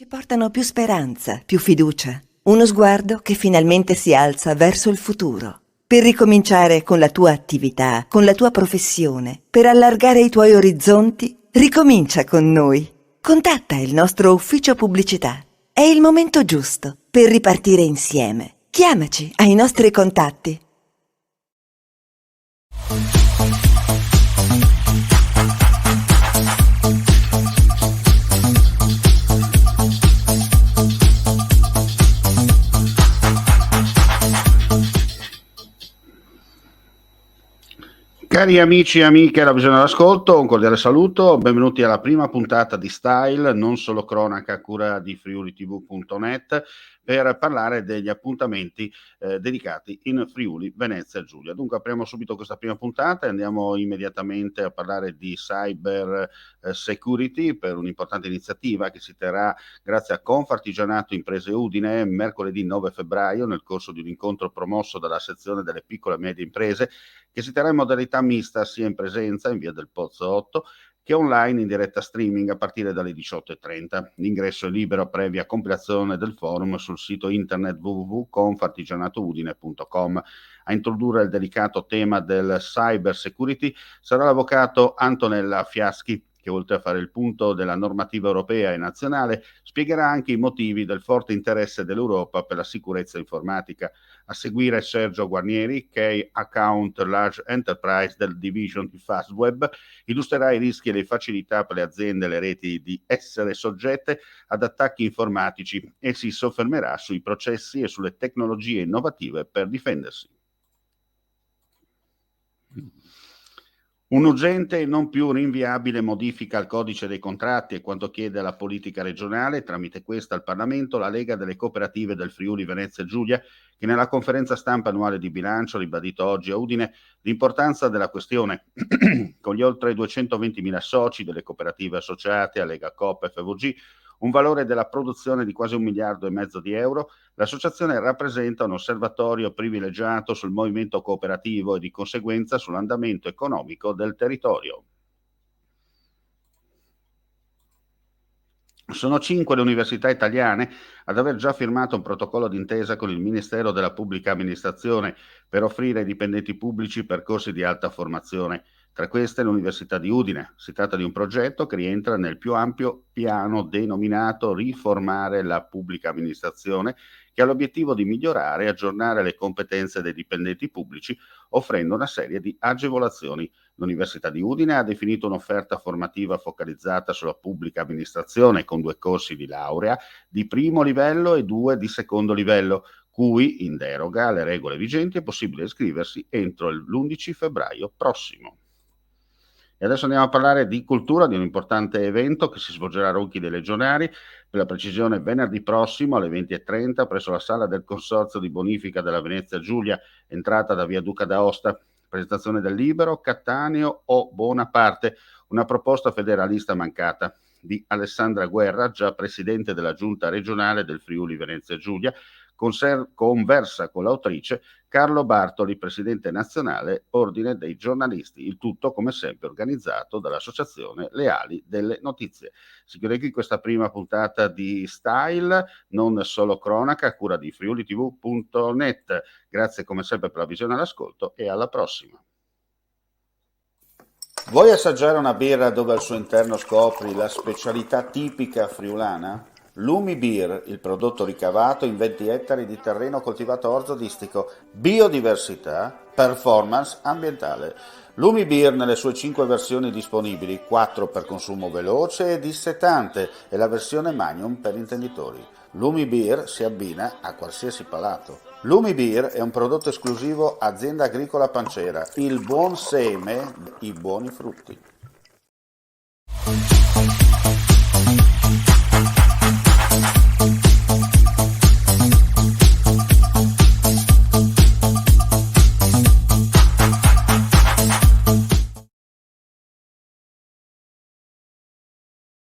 Ci portano più speranza, più fiducia, uno sguardo che finalmente si alza verso il futuro. Per ricominciare con la tua attività, con la tua professione, per allargare i tuoi orizzonti, ricomincia con noi. Contatta il nostro ufficio pubblicità. È il momento giusto per ripartire insieme. Chiamaci ai nostri contatti. Cari amici e amiche alla Visione dell'Ascolto, un cordiale saluto, benvenuti alla prima puntata di Style, non solo cronaca, a cura di friulitv.net, per parlare degli appuntamenti dedicati in Friuli, Venezia e Giulia. Dunque apriamo subito questa prima puntata e andiamo immediatamente a parlare di cyber security per un'importante iniziativa che si terrà grazie a Confartigianato Imprese Udine mercoledì 9 febbraio nel corso di un incontro promosso dalla sezione delle piccole e medie imprese che si terrà in modalità mista sia in presenza in via del Pozzo 8 che online in diretta streaming a partire dalle 18:30. L'ingresso è libero previa compilazione del forum sul sito internet www.confartigianatoudine.com. A introdurre il delicato tema del cyber security sarà l'avvocato Antonella Fiaschi, che oltre a fare il punto della normativa europea e nazionale, spiegherà anche i motivi del forte interesse dell'Europa per la sicurezza informatica. A seguire Sergio Guarnieri, Key Account Large Enterprise del Division di Fastweb, illustrerà i rischi e le facilità per le aziende e le reti di essere soggette ad attacchi informatici e si soffermerà sui processi e sulle tecnologie innovative per difendersi. Un'urgente e non più rinviabile modifica al codice dei contratti è quanto chiede la politica regionale, tramite questa al Parlamento, la Lega delle Cooperative del Friuli Venezia Giulia, che nella conferenza stampa annuale di bilancio ha ribadito oggi a Udine l'importanza della questione. Con gli oltre 220.000 soci delle cooperative associate a Lega Coop FVG, un valore della produzione di quasi 1,5 miliardi di euro, l'associazione rappresenta un osservatorio privilegiato sul movimento cooperativo e di conseguenza sull'andamento economico del territorio. Sono 5 le università italiane ad aver già firmato un protocollo d'intesa con il Ministero della Pubblica Amministrazione per offrire ai dipendenti pubblici percorsi di alta formazione. Tra queste l'Università di Udine. Si tratta di un progetto che rientra nel più ampio piano denominato Riformare la pubblica amministrazione, che ha l'obiettivo di migliorare e aggiornare le competenze dei dipendenti pubblici, offrendo una serie di agevolazioni. L'Università di Udine ha definito un'offerta formativa focalizzata sulla pubblica amministrazione con 2 corsi di laurea di primo livello e 2 di secondo livello, cui, in deroga alle regole vigenti, è possibile iscriversi entro l'11 febbraio prossimo. E adesso andiamo a parlare di cultura, di un importante evento che si svolgerà a Ronchi dei Legionari, per la precisione venerdì prossimo alle 20:30 presso la sala del Consorzio di Bonifica della Venezia Giulia, entrata da via Duca d'Aosta. Presentazione del Libero, Cattaneo o Bonaparte, una proposta federalista mancata di Alessandra Guerra, già presidente della giunta regionale del Friuli Venezia Giulia, conversa con l'autrice Carlo Bartoli, presidente nazionale Ordine dei giornalisti. Il tutto, come sempre, organizzato dall'associazione Leali delle Notizie. Si chiude qui questa prima puntata di Style, non solo cronaca, a cura di friulitv.net. Grazie come sempre per la visione all'ascolto e alla prossima. Vuoi assaggiare una birra dove al suo interno scopri la specialità tipica friulana? Lumi Beer, il prodotto ricavato in 20 ettari di terreno coltivato orzodistico, biodiversità, performance ambientale. Lumi Beer nelle sue 5 versioni disponibili, 4 per consumo veloce e dissetante e la versione Magnum per intenditori. Lumi Beer si abbina a qualsiasi palato. Lumi Beer è un prodotto esclusivo Azienda Agricola Pancera, il buon seme, i buoni frutti.